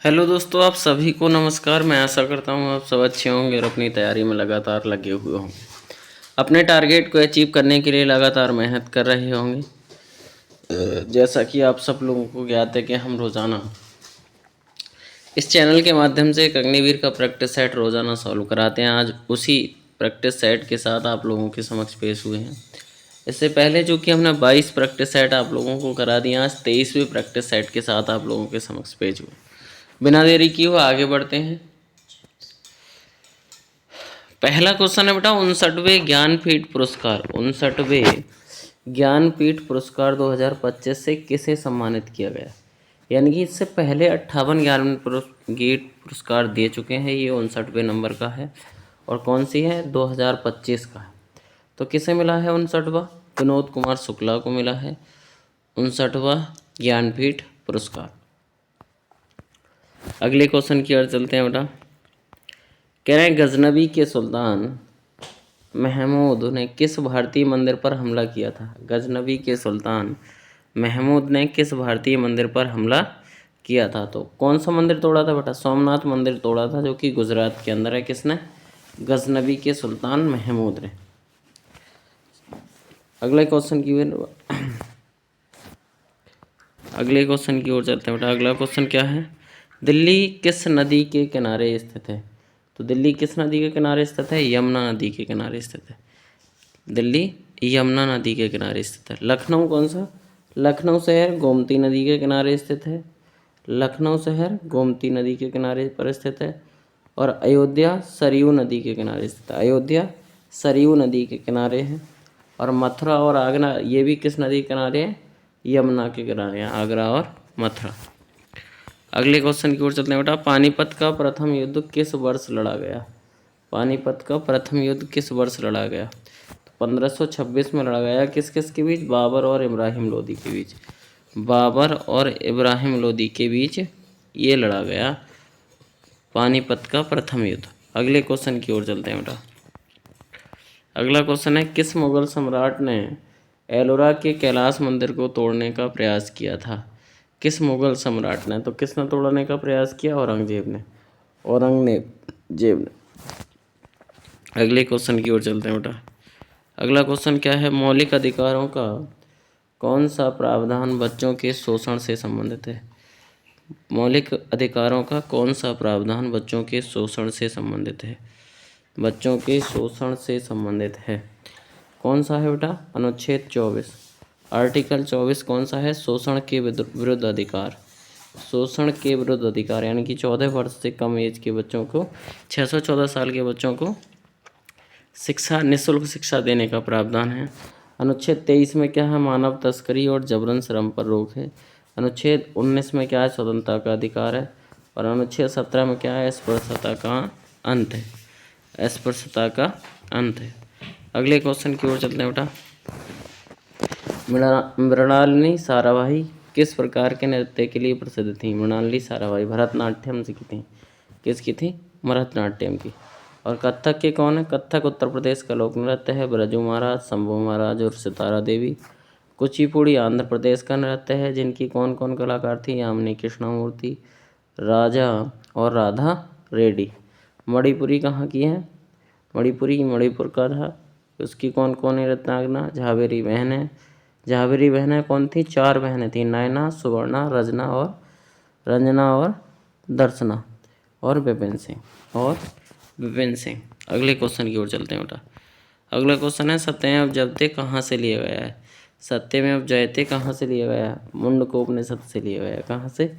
Hello दोस्तों, आप सभी को नमस्कार। मैं आशा करता हूँ आप सब अच्छे होंगे और अपनी तैयारी में लगातार लगे हुए होंगे। अपने टारगेट को अचीव करने के लिए लगातार मेहनत कर रहे होंगे। जैसा कि आप सब लोगों को ज्ञात है कि हम रोज़ाना इस चैनल के माध्यम से एक अग्निवीर का प्रैक्टिस सेट रोज़ाना सॉल्व कराते हैं। आज उसी प्रैक्टिस सेट के साथ आप लोगों के समक्ष पेश हुए हैं। इससे पहले जो कि हमने 22 प्रैक्टिस सेट आप लोगों को करा दिया, आज 23वें प्रैक्टिस सेट के साथ आप लोगों के समक्ष पेश हुए। बिना देरी किए हुए आगे बढ़ते हैं। पहला क्वेश्चन है बेटा, 59वें ज्ञानपीठ पुरस्कार 59वें ज्ञानपीठ पुरस्कार 2025 से किसे सम्मानित किया गया। यानी कि इससे पहले 58 ज्ञानपीठ पुरस्कार दे चुके हैं, ये 59वें नंबर का है और कौन सी है, 2025 का है। तो किसे मिला है 59वां? विनोद कुमार शुक्ला को मिला है 59वां ज्ञानपीठ पुरस्कार। अगले क्वेश्चन की ओर चलते हैं बेटा। कह रहे हैं गजनबी के सुल्तान महमूद ने किस भारतीय मंदिर पर हमला किया था। गजनबी के सुल्तान महमूद ने किस भारतीय मंदिर पर हमला किया था। तो कौन सा मंदिर तोड़ा था बेटा? सोमनाथ मंदिर तोड़ा था, जो कि गुजरात के अंदर है। किसने? गजनबी के सुल्तान महमूद ने। अगले क्वेश्चन की ओर चलते हैं बेटा। अगला क्वेश्चन क्या है? दिल्ली किस नदी के किनारे स्थित है। तो दिल्ली किस नदी के किनारे स्थित है? यमुना नदी के किनारे स्थित है। दिल्ली यमुना नदी के किनारे स्थित है। लखनऊ कौन सा? लखनऊ शहर गोमती नदी के किनारे स्थित है। लखनऊ शहर गोमती नदी के किनारे पर स्थित है। और अयोध्या सरयू नदी के किनारे स्थित है। अयोध्या सरयू नदी के किनारे है। और मथुरा और आगरा ये भी किस नदी के किनारे हैं? यमुना के किनारे हैं, आगरा और मथुरा। अगले क्वेश्चन की ओर चलते हैं बेटा। पानीपत का प्रथम युद्ध किस वर्ष लड़ा गया। पानीपत का प्रथम युद्ध किस वर्ष लड़ा गया? तो 1526 में लड़ा गया। किस किस के बीच? बाबर और इब्राहिम लोदी के बीच। बाबर और इब्राहिम लोदी के बीच ये लड़ा गया पानीपत का प्रथम युद्ध। अगले क्वेश्चन की ओर चलते हैं बेटा। अगला क्वेश्चन है, किस मुगल सम्राट ने एलोरा के कैलाश मंदिर को तोड़ने का प्रयास किया था। किस मुगल सम्राट ने? तो किसने तोड़ने का प्रयास किया? औरंगजेब ने। औरंगजेब ने। अगले क्वेश्चन की ओर चलते हैं बेटा। अगला क्वेश्चन क्या है? मौलिक अधिकारों का कौन सा प्रावधान बच्चों के शोषण से संबंधित है। मौलिक अधिकारों का कौन सा प्रावधान बच्चों के शोषण से संबंधित है? बच्चों के शोषण से संबंधित है। कौन सा है बेटा? अनुच्छेद 24, आर्टिकल 24 कौन सा है? शोषण के विरुद्ध अधिकार। शोषण के विरुद्ध अधिकार यानी कि 14 वर्ष से कम एज के बच्चों को, 614 साल के बच्चों को शिक्षा, निःशुल्क शिक्षा देने का प्रावधान है। अनुच्छेद 23 में क्या है? मानव तस्करी और जबरन श्रम पर रोक है। अनुच्छेद 19 में क्या है? स्वतंत्रता का अधिकार है। और अनुच्छेद 17 में क्या है? अस्पृश्यता का अंत है। अस्पृश्यता का अंत है। अगले क्वेश्चन की ओर चलते हैं बेटा। मृणालिनी साराभाई किस प्रकार के नृत्य के लिए प्रसिद्ध थी। मृणालिनी साराभाई भरतनाट्यम से की थी। किसकी थी? भरतनाट्यम की। और कथक के कौन है? कथक उत्तर प्रदेश का लोक नृत्य है। ब्रजू महाराज, शंभू महाराज और सितारा देवी। कुचिपुड़ी आंध्र प्रदेश का नृत्य है। जिनकी कौन कौन कलाकार थी? यामिनी कृष्णमूर्ति, राजा और राधा रेड्डी। मणिपुरी कहाँ की है? मणिपुरी मणिपुर का था। उसकी कौन कौन है नृत्यांगना? झावेरी बहन है। झावेरी बहनें कौन थी? 4 बहनें थी, नयना, सुवर्णा, रंजना और दर्शना और विपिन सिंह। अगले क्वेश्चन की ओर चलते हैं बेटा। अगला क्वेश्चन है, सत्यमेव जयते कहाँ से लिया गया है। सत्यमेव जयते कहाँ से लिया गया है? मुंडकोपनिषद से लिया गया है। कहाँ से?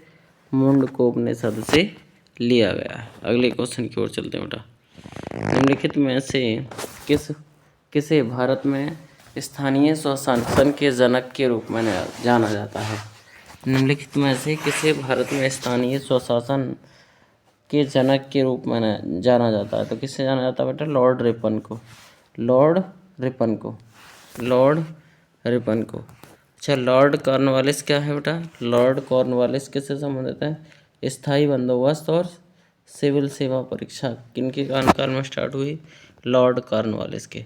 मुंडकोपनिषद से लिया गया है। अगले क्वेश्चन की ओर चलते हैं बेटा। निम्नलिखित में से किसे भारत में स्थानीय स्वशासन के जनक के रूप में जाना जाता है। निम्नलिखित में से किसे भारत में स्थानीय स्वशासन के जनक के रूप में जाना जाता है। तो किससे जाना जाता है बेटा? लॉर्ड रिपन को। अच्छा, लॉर्ड कॉर्नवालिस क्या है बेटा? लॉर्ड कॉर्नवालिस किससे संबंधित है? स्थायी बंदोबस्त और सिविल सेवा परीक्षा किनके कार्यकाल में स्टार्ट हुई? लॉर्ड कॉर्नवालिस के।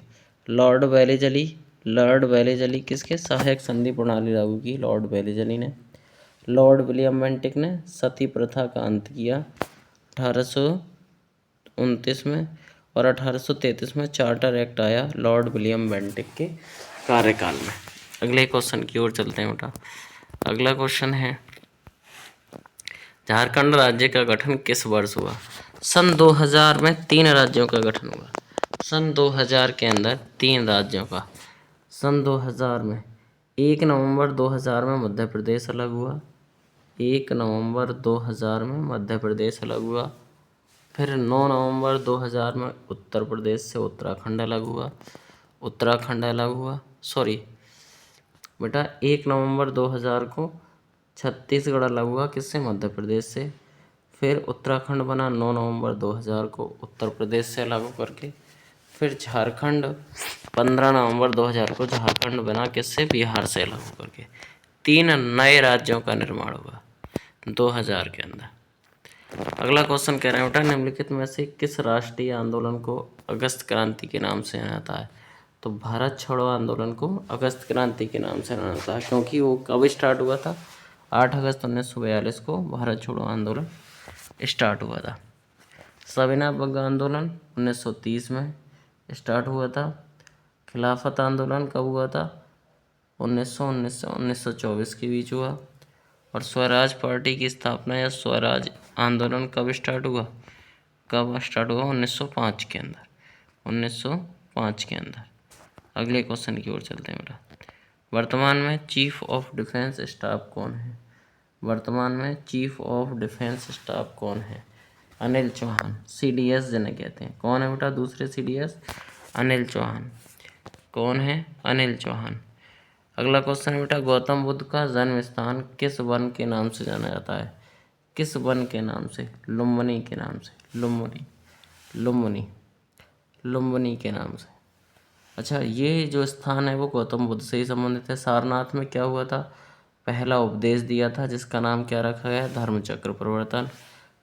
लॉर्ड वेलेजली किसके? सहायक संधि प्रणाली लागू की लॉर्ड वेलेजली ने। लॉर्ड विलियम बेंटिक ने सती प्रथा का अंत किया 1829 में, और 1833 में चार्टर एक्ट आया लॉर्ड विलियम बेंटिक के कार्यकाल में। अगले क्वेश्चन की ओर चलते हैं बेटा। अगला क्वेश्चन है, झारखंड राज्य का गठन किस वर्ष हुआ? सन 2000 में 3 राज्यों का गठन हुआ। सन 2000 के अंदर 3 राज्यों का। सन 2000 में 1 नवंबर 2000 में मध्य प्रदेश अलग हुआ। 1 नवंबर 2000 में मध्य प्रदेश अलग हुआ। फिर 9 नवंबर 2000 में उत्तर प्रदेश से उत्तराखंड अलग हुआ। उत्तराखंड अलग हुआ, सॉरी बेटा, 1 नवंबर 2000 को छत्तीसगढ़ अलग हुआ, किससे? मध्य प्रदेश से। फिर उत्तराखंड बना 9 नवंबर 2000 को उत्तर प्रदेश से अलग होकर के। फिर झारखंड 15 नवंबर 2000 को झारखंड बना, किससे? बिहार से अलग होकर के। 3 नए राज्यों का निर्माण हुआ 2000 के अंदर। अगला क्वेश्चन कह रहे हैं बेटा, निम्नलिखित में से किस राष्ट्रीय आंदोलन को अगस्त क्रांति के नाम से जाना जाता है? तो भारत छोड़ो आंदोलन को अगस्त क्रांति के नाम से जाना जाता है, क्योंकि वो कब स्टार्ट हुआ था? 8 अगस्त 1942 को भारत छोड़ो आंदोलन स्टार्ट हुआ था। सविनय बंग आंदोलन 1930 में स्टार्ट हुआ था। खिलाफत आंदोलन कब हुआ था? 1919 से 1924 के बीच हुआ। और स्वराज पार्टी की स्थापना या स्वराज आंदोलन कब स्टार्ट हुआ? 1905 के अंदर। 1905 के अंदर। अगले क्वेश्चन की ओर चलते हैं बेटा। वर्तमान में चीफ ऑफ डिफेंस स्टाफ कौन है? वर्तमान में चीफ ऑफ डिफेंस स्टाफ कौन है? अनिल चौहान, CDS जिन्हें कहते हैं। कौन है बेटा दूसरे CDS? अनिल चौहान। कौन है? अनिल चौहान। अगला क्वेश्चन है बेटा, गौतम बुद्ध का जन्म स्थान किस वन के नाम से जाना जाता है? किस वन के नाम से? लुम्बिनी के नाम से। लुम्बिनी के नाम से। अच्छा, ये जो स्थान है वो गौतम बुद्ध से ही संबंधित है। सारनाथ में क्या हुआ था? पहला उपदेश दिया था, जिसका नाम क्या रखा गया? धर्मचक्र प्रवर्तन।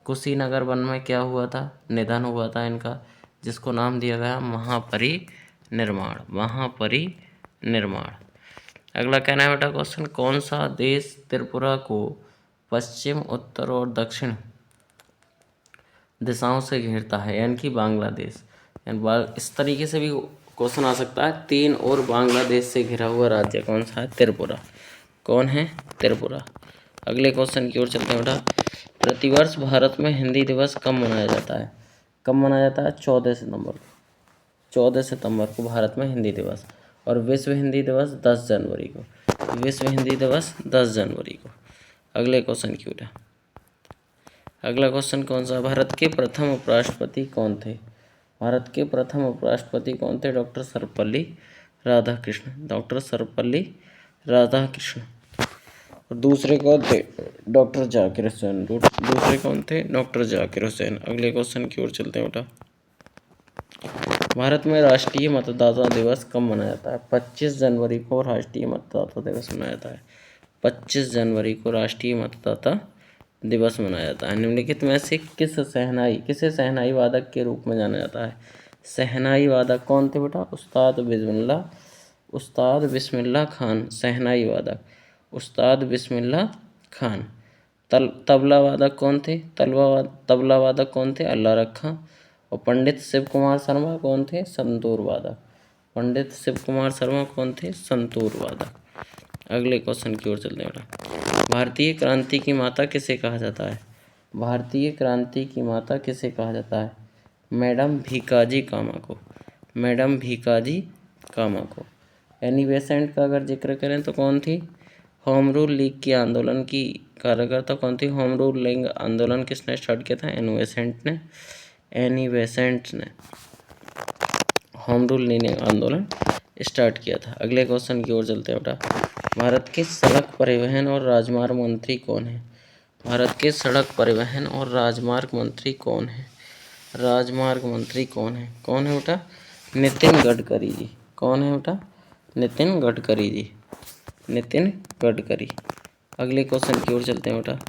कुशीनगर वन में क्या हुआ था? निधन हुआ था इनका, जिसको नाम दिया गया महापरिनिर्वाण। अगला कहना है बेटा क्वेश्चन, कौन सा देश त्रिपुरा को पश्चिम, उत्तर और दक्षिण दिशाओं से घेरता है? यानी कि बांग्लादेश। इस तरीके से भी क्वेश्चन आ सकता है। 3 और बांग्लादेश से घिरा हुआ राज्य कौन सा है? त्रिपुरा। कौन है? त्रिपुरा। अगले क्वेश्चन की ओर चलते हैं बेटा। प्रतिवर्ष भारत में हिंदी दिवस कब मनाया जाता है? कब मनाया जाता है? 14 सितंबर को। 14 सितंबर को भारत में हिंदी दिवस। और विश्व हिंदी दिवस 10 जनवरी को। विश्व हिंदी दिवस 10 जनवरी को। अगले क्वेश्चन की ओर। अगला क्वेश्चन कौन सा? भारत के प्रथम उपराष्ट्रपति कौन थे? भारत के प्रथम उपराष्ट्रपति कौन थे? डॉक्टर सर्वपल्ली राधाकृष्णन। डॉक्टर सर्वपल्ली राधाकृष्णन। और दूसरे कौन थे? डॉक्टर जाकिर हुसैन। दूसरे कौन थे? डॉक्टर जाकिर हुसैन। अगले क्वेश्चन की ओर चलते हैं बेटा। भारत में राष्ट्रीय मतदाता दिवस कब मनाया जाता है? 25 जनवरी को राष्ट्रीय मतदाता दिवस मनाया जाता है। 25 जनवरी को राष्ट्रीय मतदाता दिवस मनाया जाता है। निम्नलिखित में से किसे शहनाई वादक के रूप में जाना जाता है? शहनाई वादक कौन थे बेटा? उस्ताद बिस्मिल्लाह खान शहनाई वादक। उस्ताद बिस्मिल्लाह खान। तबला वादक कौन थे? तबला वादक कौन थे? अल्लाह रखा। और पंडित शिव कुमार शर्मा कौन थे? संतूर वादक। पंडित शिव कुमार शर्मा कौन थे? संतूर वादक। अगले क्वेश्चन की ओर चलते हैं बेटा। भारतीय क्रांति की माता किसे कहा जाता है? भारतीय क्रांति की माता किसे कहा जाता है? मैडम भीकाजी कामा को। मैडम भीकाजी कामा को। एनी बेसेंट का अगर जिक्र करें तो कौन थी? होम रूल लीग की आंदोलन की कार्यकर्ता कौन थी? होम रूल लीग आंदोलन किसने स्टार्ट किया था? एनी बेसेंट ने होम रूल लीग आंदोलन स्टार्ट किया था। अगले क्वेश्चन की ओर चलते हैं बेटा। भारत के सड़क परिवहन और राजमार्ग मंत्री कौन है? भारत के सड़क परिवहन और राजमार्ग मंत्री कौन है? राजमार्ग मंत्री कौन है? कौन है बेटा? नितिन गडकरी जी। कौन है बेटा? नितिन गडकरी जी। नितिन गडकरी। अगले क्वेश्चन की ओर चलते हैं बेटा।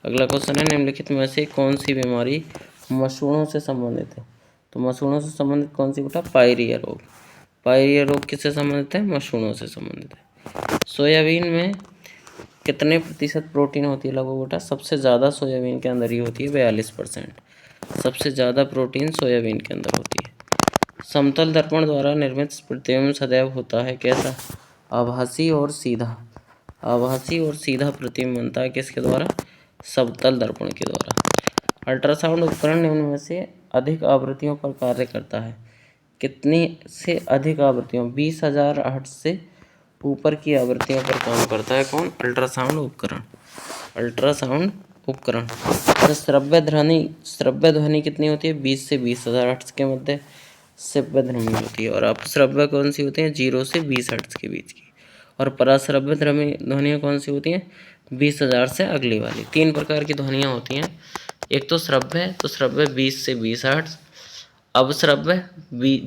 अगला क्वेश्चन है, निम्नलिखित में से कौन सी बीमारी मसूड़ों से संबंधित है? तो मसूड़ों से संबंधित कौन सी बेटा? पायरिया रोग। पायरिया रोग किससे संबंधित है? मसूड़ों से संबंधित है। सोयाबीन में कितने प्रतिशत प्रोटीन होती है लगभग बेटा? सबसे ज़्यादा सोयाबीन के अंदर ही होती है 42%। सबसे ज़्यादा प्रोटीन सोयाबीन के अंदर होती है। समतल दर्पण द्वारा निर्मित प्रतिबिंब सदैव होता है कैसा? आभासी और सीधा। आभासी और सीधा प्रतिबिंब बनता है किसके द्वारा? समतल दर्पण के द्वारा। अल्ट्रासाउंड उपकरण निम्न में से अधिक आवृत्तियों पर कार्य करता है। कितनी से अधिक आवृत्तियों? 20,000 हर्ट्ज से ऊपर की आवृत्तियों पर काम करता है कौन? अल्ट्रासाउंड उपकरण। अल्ट्रासाउंड उपकरण। श्रव्य ध्वनि कितनी होती है? 20 से 20,000 हर्ट्ज के मध्य श्रव्य ध्वनि होती है। और अपश्रव्य कौन सी होती है? 0 से 20 हर्ट्ज के बीच की। और पराश्रव्य ध्वनियाँ कौन सी होती हैं? 20,000 से अगली वाली। 3 प्रकार की ध्वनियाँ होती हैं। एक तो श्रव्य, तो श्रव्य 20 से 20 हर्ट्ज, अवश्रव्य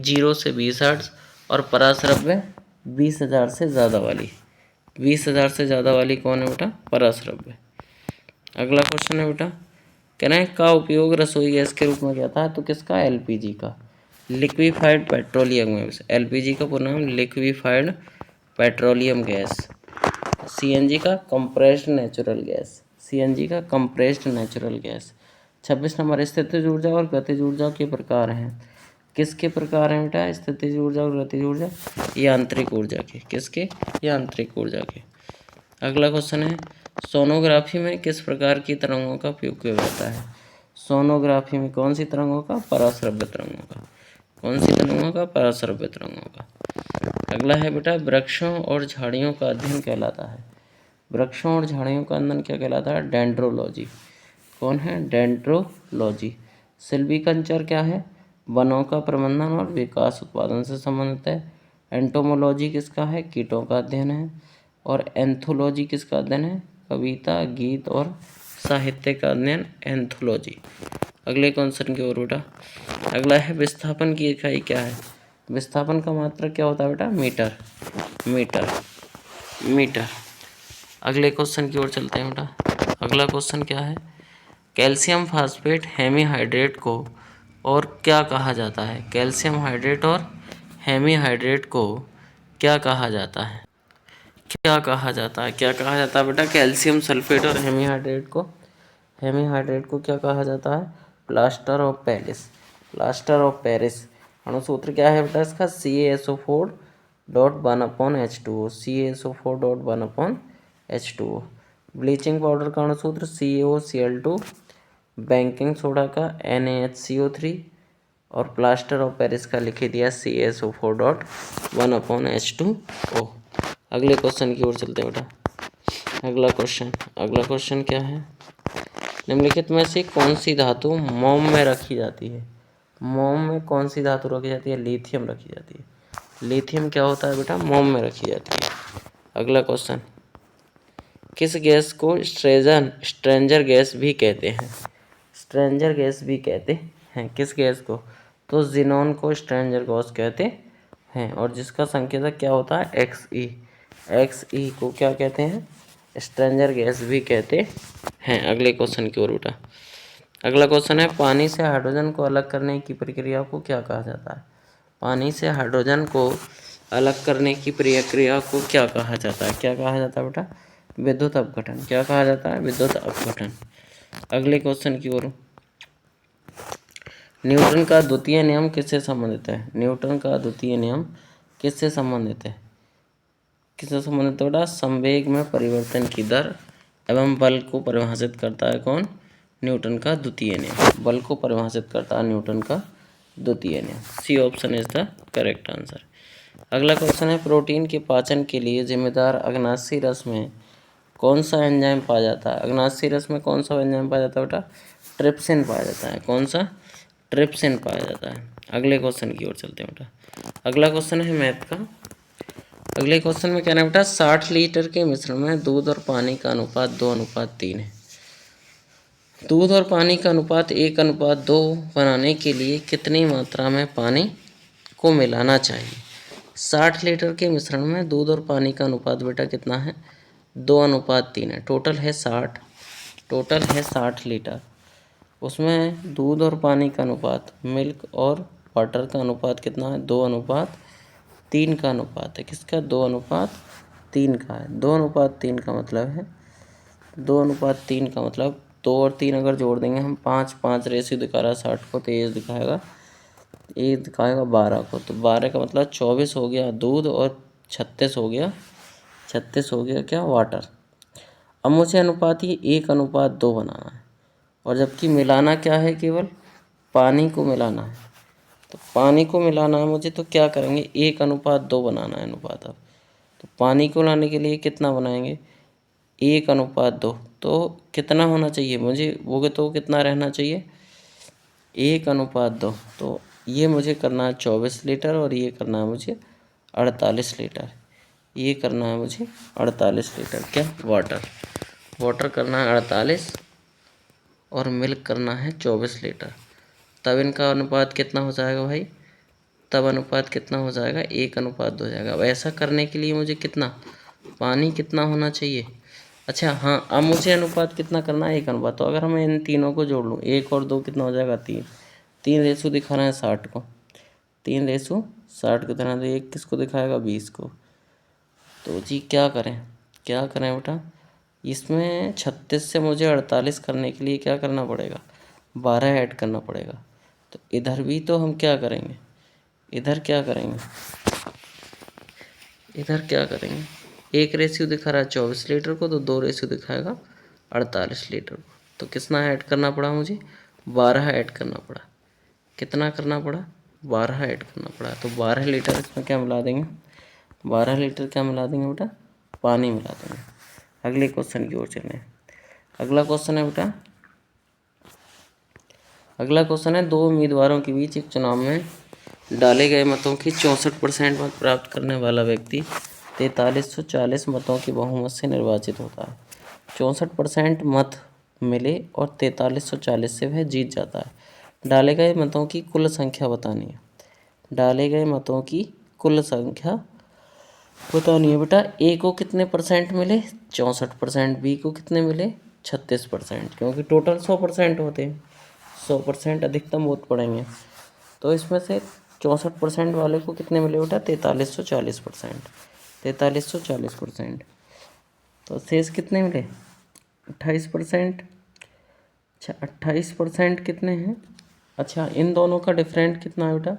0 से 20 हर्ट्ज, और पराश्रव्य 20,000 से ज़्यादा वाली। 20,000 से ज़्यादा वाली कौन है बेटा? पराश्रव्य। अगला क्वेश्चन है बेटा, कह रहे हैं का उपयोग रसोई गैस के रूप में किया था? तो किसका? एलपीजी का, लिक्विफाइड पेट्रोलियम गैस। एलपीजी का पूरा नाम लिक्विफाइड पेट्रोलियम गैस। सीएनजी का कंप्रेस्ड नेचुरल गैस। सीएनजी का कंप्रेस्ड नेचुरल गैस। 26 नंबर, स्थितिज ऊर्जा और गतिज ऊर्जा के प्रकार हैं। किसके प्रकार हैं बेटा? स्थितिज ऊर्जा और गतिज ऊर्जा? यांत्रिक ऊर्जा के। किसके? यांत्रिक ऊर्जा के। अगला क्वेश्चन है, सोनोग्राफी में किस प्रकार की तरंगों का उपयोग किया जाता है? सोनोग्राफी में कौन सी तरंगों का? पराश्रव्य तरंगों का। कौन सी तरंगों का? पराश्रव्य तरंगों का। अगला है बेटा, वृक्षों और झाड़ियों का अध्ययन कहलाता है। वृक्षों और झाड़ियों का अध्ययन क्या कहलाता है? डेंड्रोलॉजी। कौन है? डेंड्रोलॉजी। सिल्वीकल्चर क्या है? वनों का प्रबंधन और विकास उत्पादन से संबंधित है। एंटोमोलॉजी किसका है? कीटों का अध्ययन है। और एंथोलॉजी किसका अध्ययन है? कविता, गीत और साहित्य का अध्ययन, एंथोलॉजी। अगले क्वेश्चन की ओर बेटा, अगला है विस्थापन की इकाई क्या है? विस्थापन का मात्रक क्या होता है बेटा? मीटर। मीटर। मीटर। अगले क्वेश्चन की ओर चलते हैं बेटा। अगला क्वेश्चन क्या है? कैल्शियम फास्फेट हेमीहाइड्रेट को और क्या कहा जाता है? कैल्शियम हाइड्रेट और हेमीहाइड्रेट को क्या कहा जाता है? क्या कहा जाता है? क्या कहा जाता है बेटा? कैल्शियम सल्फेट और हेमीहाइड्रेट को, हेमीहाइड्रेट को क्या कहा जाता है? Plaster of Paris. Plaster of Paris. अणुसूत्र क्या है बेटा इसका? CaSO4.1/H2O। CaSO4.1/H2O। ब्लीचिंग पाउडर का अणुसूत्र CaOCl2। बेकिंग सोडा का NaHCO3। और प्लास्टर ऑफ पेरिस का लिख दिया CaSO4.1/H2O। अगले क्वेश्चन की ओर चलते हैं बेटा। अगला क्वेश्चन क्या है? निम्नलिखित में से कौन सी धातु मोम में रखी जाती है? मोम में कौन सी धातु रखी जाती है? लिथियम रखी जाती है। लिथियम क्या होता है बेटा? मोम में रखी जाती है। अगला क्वेश्चन, किस गैस को स्ट्रेंजर गैस भी कहते हैं? स्ट्रेंजर गैस भी कहते हैं किस गैस को? तो जिनोन को स्ट्रेंजर गैस कहते हैं। और जिसका संकेतक क्या होता है? Xe। Xe को क्या कहते हैं? स्ट्रेंजर गैस भी कहते हैं। अगले क्वेश्चन की ओर बेटा। अगला क्वेश्चन है, पानी से हाइड्रोजन को अलग करने की प्रक्रिया को क्या कहा जाता है? पानी से हाइड्रोजन को अलग करने की प्रक्रिया को क्या कहा जाता है? क्या कहा जाता है बेटा? विद्युत अपघटन। क्या कहा जाता है? विद्युत अपघटन। अगले क्वेश्चन की ओर, न्यूटन का द्वितीय नियम किससे संबंधित है? न्यूटन का द्वितीय नियम किससे संबंधित है? किससे संबंधित बेटा? संवेग में परिवर्तन की दर एवं बल को परिभाषित करता है कौन? न्यूटन का द्वितीय नियम। बल को परिभाषित करता है न्यूटन का द्वितीय नियम। C option is the correct answer. अगला क्वेश्चन है, प्रोटीन के पाचन के लिए जिम्मेदार अग्नाशयी रस में कौन सा एंजाइम पाया जाता है? अग्नाशयी रस में कौन सा एंजाइम पाया जाता है बेटा? ट्रिप्सिन पाया जाता है। कौन सा? ट्रिप्सिन पाया जाता है। अगले क्वेश्चन की ओर चलते हैं बेटा। अगला क्वेश्चन है मैथ का। अगले क्वेश्चन में कहना है बेटा, 60 लीटर के मिश्रण में दूध और पानी का अनुपात 2:3 है। दूध और पानी का अनुपात 1:2 बनाने के लिए कितनी मात्रा में पानी को मिलाना चाहिए? 60 लीटर के मिश्रण में दूध और पानी का अनुपात बेटा कितना है? 2:3 है। टोटल है 60 लीटर। उसमें दूध और पानी का अनुपात, मिल्क और वाटर का अनुपात कितना है? 2:3 का अनुपात है। किसका? 2:3 का है। 2:3 का मतलब है 2:3 का मतलब 2 और 3 अगर जोड़ देंगे हम 5 रेशियो दिखा रहा है 60 को, तो ये दिखाएगा 12 को। तो 12 का मतलब 24 हो गया दूध और 36 हो गया क्या, वाटर। अब मुझे अनुपात ही 1:2 बनाना है, और जबकि मिलाना क्या है, केवल पानी को मिलाना है। तो पानी को मिलाना है मुझे, तो क्या करेंगे, 1:2 बनाना है अनुपात। अब तो पानी को लाने के लिए कितना बनाएंगे, 1:2। तो कितना होना चाहिए मुझे, वो तो कितना रहना चाहिए, 1:2। तो ये मुझे करना है 24 लीटर, और ये करना है मुझे 48 लीटर। ये करना है मुझे 48 लीटर क्या, वाटर करना है 48, और मिल्क करना है 24 लीटर। तब इनका अनुपात कितना हो जाएगा भाई, तब अनुपात कितना हो जाएगा, 1:2 हो जाएगा। अब ऐसा करने के लिए मुझे कितना पानी कितना होना चाहिए, अच्छा हाँ, अब मुझे अनुपात कितना करना है, 1:2। तो अगर मैं इन तीनों को जोड़ लूँ, 1 और 2 कितना हो जाएगा, 3। 3 रेशो दिखा रहा है 60 को, 3 रेशो 60 की तरह, तो 1 किसको दिखाएगा, 20 को। तो जी क्या करें बेटा, इसमें 36 से मुझे 48 करने के लिए क्या करना पड़ेगा, 12 ऐड करना पड़ेगा। तो इधर भी तो हम क्या करेंगे, इधर क्या करेंगे, 1 रेशियो दिखा रहा है 24 लीटर को, तो 2 रेशियो दिखाएगा 48 लीटर को। तो कितना ऐड करना पड़ा मुझे, 12 ऐड करना पड़ा। कितना करना पड़ा, 12 ऐड करना पड़ा। तो 12 लीटर इसमें क्या मिला देंगे, 12 लीटर क्या मिला देंगे बेटा, पानी मिला देंगे। अगले क्वेश्चन की ओर चलें। अगला क्वेश्चन है बेटा, अगला क्वेश्चन है, 2 उम्मीदवारों के बीच एक चुनाव में डाले गए मतों की 64% मत प्राप्त करने वाला व्यक्ति 4340 मतों की बहुमत से निर्वाचित होता है। 64% मत मिले और 4340 से वह जीत जाता है। डाले गए मतों की कुल संख्या बतानी है। डाले गए मतों की कुल संख्या बतानी है बेटा। ए को कितने परसेंट मिले, 64%। बी को कितने मिले, 36%। क्योंकि टोटल 100% होते हैं, 100% अधिकतम वोट पड़ेंगे। तो इसमें से 64% वाले को कितने मिले बेटा, 4340%। 4340%। तो शेष कितने मिले, 28%। अच्छा 28% कितने हैं, अच्छा इन दोनों का डिफरेंट कितना है बेटा,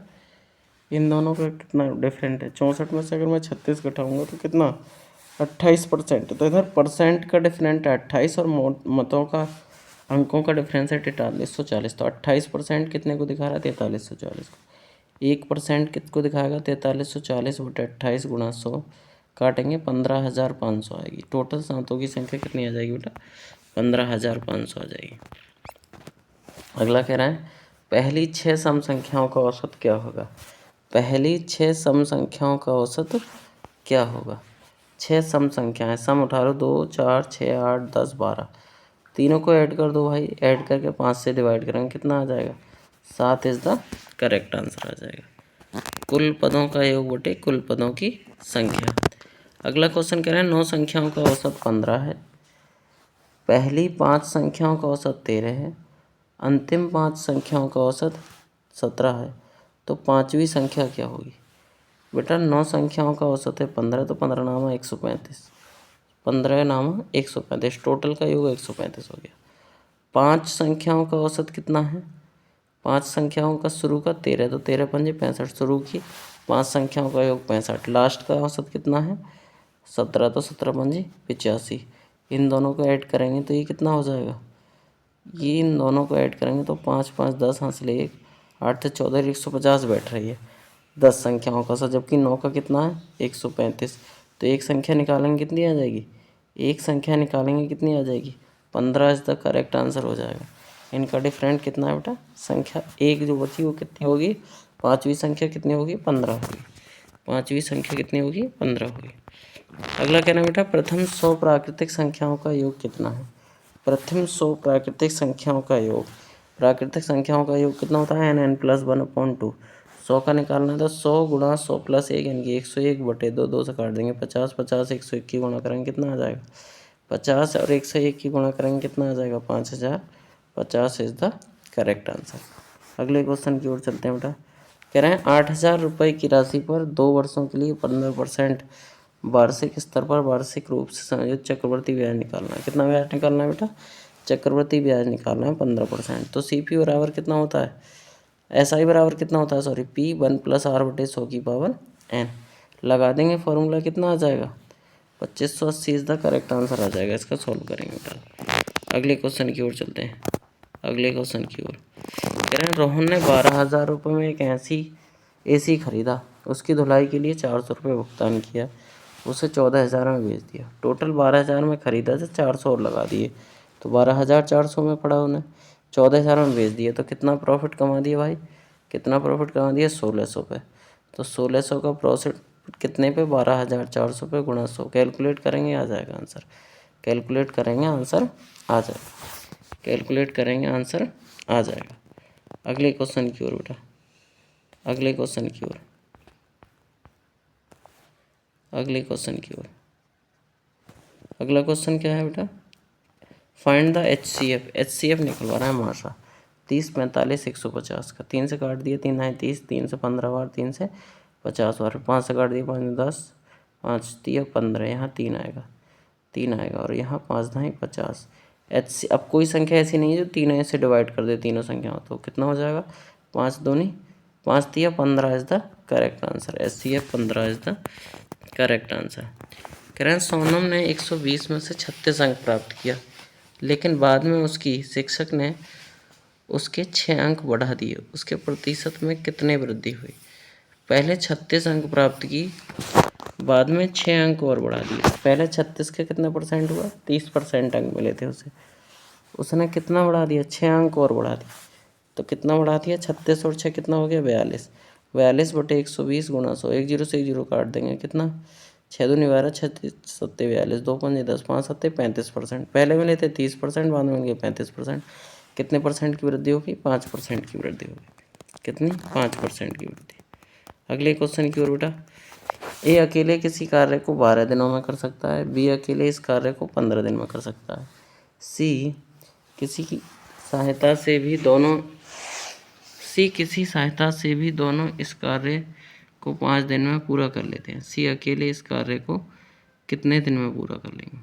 इन दोनों का कितना डिफरेंट है, 64 में से अगर मैं 36 घटाऊंगा तो कितना, 28%। तो इधर परसेंट का डिफरेंट है 28, और मतों का, अंकों का डिफरेंस है 4340। तो 28% कितने को दिखा रहा है, 4340 को। 1% कितको दिखाएगा, 4340 बटे 28 गुणा 100, काटेंगे 15,500 आएगी। टोटल सांतों की संख्या कितनी आ जाएगी बेटा, 15,500 आ जाएगी। अगला कह रहा है, पहली 6 सम संख्याओं का औसत क्या होगा। पहली 6 सम संख्याओं का औसत क्या होगा। 6 सम संख्याएं, सम उठा लो, 2 4 6 8 10 12। तीनों को ऐड कर दो भाई, ऐड करके 5 से डिवाइड करेंगे, कितना आ जाएगा, 7 इज़ द करेक्ट आंसर आ जाएगा। कुल पदों का योग बटे कुल पदों की संख्या। अगला क्वेश्चन कह रहे हैं, 9 संख्याओं का औसत 15 है, पहली 5 संख्याओं का औसत 13 है, अंतिम 5 संख्याओं का औसत 17 है। तो पाँचवीं संख्या क्या होगी बेटा। 9 संख्याओं का औसत है 15, तो 15 नामा 135, 15 नामा 135, टोटल का योग 135 हो गया। 5 संख्याओं का औसत कितना है, 5 संख्याओं का शुरू का 13, तो 13 पंजे 65, शुरू की 5 संख्याओं का योग 65, लास्ट का औसत कितना है 17, तो 17 पंजे 85। इन दोनों को ऐड करेंगे तो ये कितना हो जाएगा, ये इन दोनों को ऐड करेंगे तो 5 5 10 हासिल 1, 8 से 14 150 बैठ रही है 10 संख्याओं का औसत, जबकि 9 का कितना है 135। तो एक संख्या निकालेंगे कितनी आ जाएगी, एक संख्या निकालेंगे कितनी आ जाएगी, 15 इज द करेक्ट आंसर हो जाएगा। इनका डिफरेंट कितना है बेटा, संख्या एक जो बची वो कितनी होगी, पाँचवीं संख्या कितनी होगी, 15 होगी। पाँचवीं संख्या कितनी होगी, 15 होगी। अगला कहना बेटा, प्रथम 100 प्राकृतिक संख्याओं का योग कितना है। प्रथम 100 प्राकृतिक संख्याओं का योग, प्राकृतिक संख्याओं का योग कितना होता है, n+1/2। 100 का निकालना है तो 100 गुणा 100 + 1 यानी कि 101 बटे 2, 2 से काट देंगे 50, 50 101 की गुणा करेंगे कितना आ जाएगा 50, और 101 की गुणा करेंगे कितना आ जाएगा 5000। 50 इज द करेक्ट आंसर। अगले क्वेश्चन की ओर चलते हैं बेटा। कह रहे हैं 8,000 रुपये की राशि पर 2 वर्षों के लिए 15% वार्षिक स्तर पर वार्षिक रूप से संयोजित चक्रवृद्धि ब्याज निकालना है। कितना ब्याज निकालना है बेटा? चक्रवृद्धि ब्याज निकालना है 15%। तो CP बराबर कितना होता है? SI बराबर कितना होता है? सॉरी, P 1+R/100 लगा देंगे, फॉर्मूला कितना आ जाएगा? 2580 इज द करेक्ट आंसर आ जाएगा। इसका सॉल्व करेंगे बेटा। अगले क्वेश्चन की ओर चलते हैं। अगले क्वेश्चन की ओर कह रहे हैं रोहन ने 12,000 रुपये में एक AC खरीदा। उसकी धुलाई के लिए 400 रुपये भुगतान किया। उसे 14,000 में बेच दिया। टोटल 12,000 में खरीदा था, 400 और लगा दिए तो 12,400 में पड़ा उन्हें। 14,000 में बेच दिया तो कितना प्रॉफिट कमा दिया भाई? कितना प्रॉफिट कमा दिया? 1,600 पे। तो 1,600 का प्रॉफिट कितने पे? 12,400 पे गुणा 100। कैलकुलेट करेंगे, आ जाएगा आंसर। कैलकुलेट करेंगे, आंसर आ जाएगा। कैलकुलेट करेंगे, आंसर आ जाएगा। अगले क्वेश्चन की ओर बेटा। अगले क्वेश्चन की ओर। अगले क्वेश्चन की ओर। अगला क्वेश्चन क्या है बेटा? फाइंड द HCF निकलवा रहा है हमारा। 30, 45, 150 का 3 से काट दिया, 3 है 30, 3 से 15 बार, 3 से 50 बार, 5 से काट दिया, 5 में 10, 5 दिया 15, यहाँ 3 आएगा, 3 आएगा और यहाँ 5 9 50। अब कोई संख्या ऐसी नहीं है जो तीनों ऐसे डिवाइड कर दे तीनों संख्याओं, तो कितना हो जाएगा? 5 दूनी 5 दिया 15 is the correct answer. HCF 15 is the correct answer. कह रहे हैं सोनम ने 120 में से 36 अंक प्राप्त किया, लेकिन बाद में उसकी शिक्षक ने उसके 6 अंक बढ़ा दिए। उसके प्रतिशत में कितने वृद्धि हुई? पहले 36 अंक प्राप्त की, बाद में 6 अंक और बढ़ा दिए। पहले 36 के कितना परसेंट हुआ? 30% अंक मिले थे उसे। उसने कितना बढ़ा दिया? 6 अंक और बढ़ा दिया। तो कितना बढ़ा दिया? 36 और 6 कितना हो गया? 42। 42/120 गुणा 100। 1 0 से 1 0 काट देंगे, कितना? 6 दूनी 12, 6 7 42, 2 5 10, 5 7 35%। पहले मिले थे 30%, बाद में मिल गए 35%। कितने परसेंट की वृद्धि होगी? 5% की वृद्धि होगी। कितनी? 5% की वृद्धि। अगले क्वेश्चन की ओर बेटा। A अकेले किसी कार्य को 12 दिनों में कर सकता है। B अकेले इस कार्य को 15 दिन में कर सकता है। C किसी सहायता से भी दोनों इस कार्य को 5 दिन में पूरा कर लेते हैं। C अकेले इस कार्य को कितने दिन में पूरा कर लेंगे?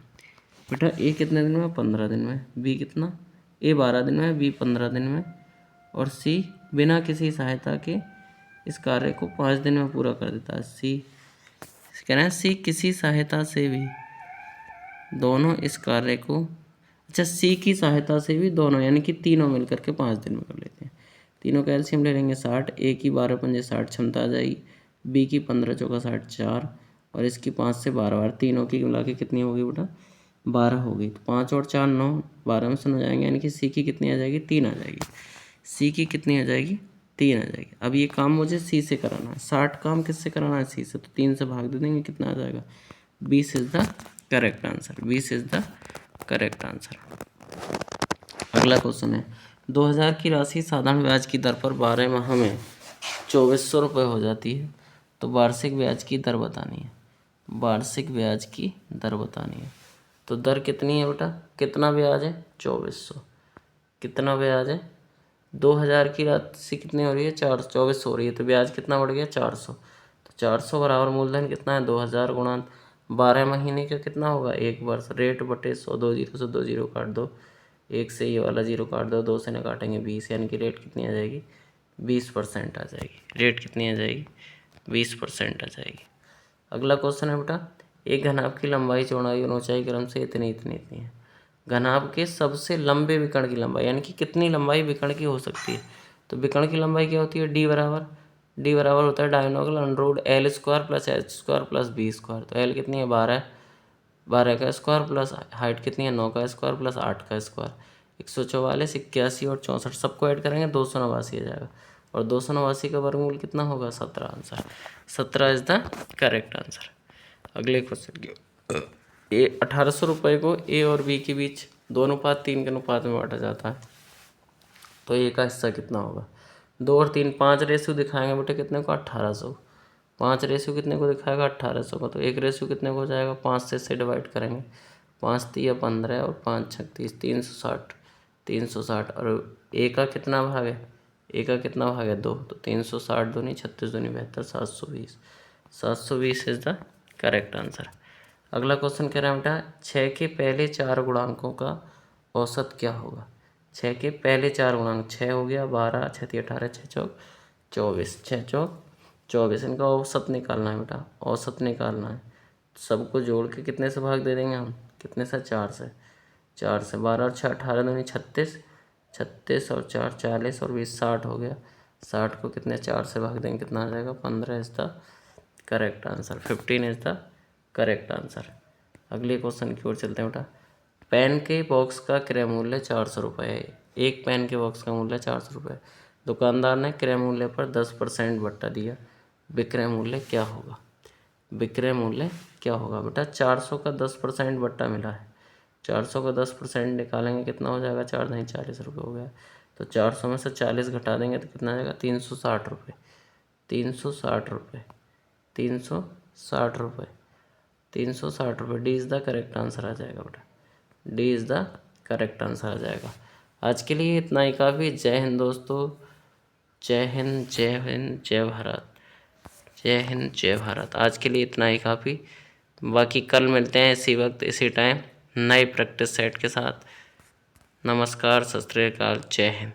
बेटा A कितने दिन में? 15 दिन में। B कितना? A 12 दिन में, B 15 दिन में, और C बिना किसी सहायता के इस कार्य को 5 दिन में पूरा कर देता है। C कह रहे हैं C किसी सहायता से भी दोनों इस कार्य को, अच्छा C की सहायता से भी दोनों यानी कि तीनों मिलकर के 5 दिन में कर लेते हैं। तीनों का एलसीएम ले लेंगे 60। A की 12 पंजे 60 क्षमता आ जाएगी। B की 15 चौका 60 4, और इसकी 5 से 12 बार, तीनों की मिला के कितनी होगी बेटा? 12 होगी। तो 5 और 4 9, 12 में से 9 जाएंगे, यानी कि C की कितनी आ जाएगी? 3 आ जाएगी। C की कितनी आ जाएगी? 3 आ जाएगी। अब ये काम मुझे C से कराना है। 60 काम किससे कराना है? C से। तो 3 से भाग दे देंगे, कितना आ जाएगा? 20 is the correct answer. 20 is the correct answer. अगला क्वेश्चन है 2,000 की राशि साधारण ब्याज की दर पर 12 माह में 2,400 रुपये हो जाती है, तो वार्षिक ब्याज की दर बतानी है। वार्षिक ब्याज की दर बतानी है। तो दर कितनी है बेटा? कितना ब्याज है? 2,400। कितना ब्याज है? 2,000 की राशि कितनी हो रही है? 2,400 हो रही है, तो ब्याज कितना बढ़ गया? 400। तो 400 बराबर मूलधन कितना है? 2,000 गुणा 12 महीने का कितना होगा? 1 वर्ष। रेट बटे 100, 2 जीरो से 2 जीरो काट दो, 1 से ये वाला जीरो काट दो, 2 से न काटेंगे 20, यानी कि रेट कितनी आ जाएगी? 20% आ जाएगी। रेट कितनी आ जाएगी? 20% आ जाएगी। अगला क्वेश्चन है बेटा, एक घनाभ की लंबाई चौड़ाई और ऊंचाई क्रम से इतनी इतनी इतनी है। घनाभ के सबसे लंबे विकर्ण की लंबाई, यानी कि कितनी लंबाई विकर्ण की हो सकती है? तो विकर्ण की लंबाई क्या होती है? डी बराबर होता है diagonal under L square plus H square plus B square. तो L कितनी है? 12, 12 का स्क्वायर प्लस हाइट कितनी है? 9 का स्क्वायर प्लस 8 का स्क्वायर। 144, 81 और 64 सबको ऐड करेंगे 289 आ जाएगा, और 289 का वर्गमूल कितना होगा? 17 answer. 17 is the correct answer. अगले क्वेश्चन की 1,800 रुपये को A और B के बीच 2:3 के अनुपात में बांटा जाता है, तो A का हिस्सा कितना होगा? 2 और 3 5 रेशियो दिखाएंगे बेटे कितने को? 1,800। 5 रेशियो कितने को दिखाएगा? 1,800 को। तो 1 रेशियो कितने को हो जाएगा? 5 से इससे डिवाइड करेंगे, 5 तिया 15 और 5 छक 30, 360, 360। और A का कितना भाग है? A का कितना भाग है? 2। तो 360 दूनी 36 दूनी 72, 720। 720 इज द करेक्ट आंसर। अगला क्वेश्चन कह रहा है बेटा 6 के पहले 4 गुणांकों का औसत क्या होगा। 6 के पहले 4 गुणांक 6 हो गया, 12, 6 × 18, 6 चौक 24, 6 चौक 24, इनका औसत निकालना है बेटा, औसत निकालना है। सबको जोड़ के कितने से भाग दे देंगे हम, कितने से, 4 से, 4 से 12 और 6 18 दूनी 36, 36 और 4 40 और 20 60 हो गया। 60 को कितने 4 से भाग देंगे, कितना आ जाएगा, 15 is the correct answer, 15 is the correct answer. अगले क्वेश्चन की ओर चलते हैं बेटा। पेन के बॉक्स का क्रय मूल्य 400 रुपये है। एक पेन के बॉक्स का मूल्य 400 रुपये। दुकानदार ने क्रय मूल्य पर 10% बट्टा दिया, विक्रय मूल्य क्या होगा। विक्रय मूल्य क्या होगा बेटा, 400 का 10% बट्टा मिला है, 400 का 10% निकालेंगे कितना हो जाएगा, 4 नहीं 40 रुपये हो गया। तो 400 में से 40 घटा देंगे तो कितना आ जाएगा, 360 रुपये, 360 रुपये, 360 रुपये, 360 रुपये। D is the correct answer आ जाएगा बेटा, D is the correct answer आ जाएगा। आज के लिए इतना ही काफ़ी। जय हिंद दोस्तों, जय हिंद, जय हिंद, जय भारत, जय हिंद, जय भारत। आज के लिए इतना ही काफ़ी। बाकी कल मिलते हैं इसी वक्त इसी टाइम नए प्रैक्टिस सेट के साथ। नमस्कार, सत श्री अकाल, जय हिंद।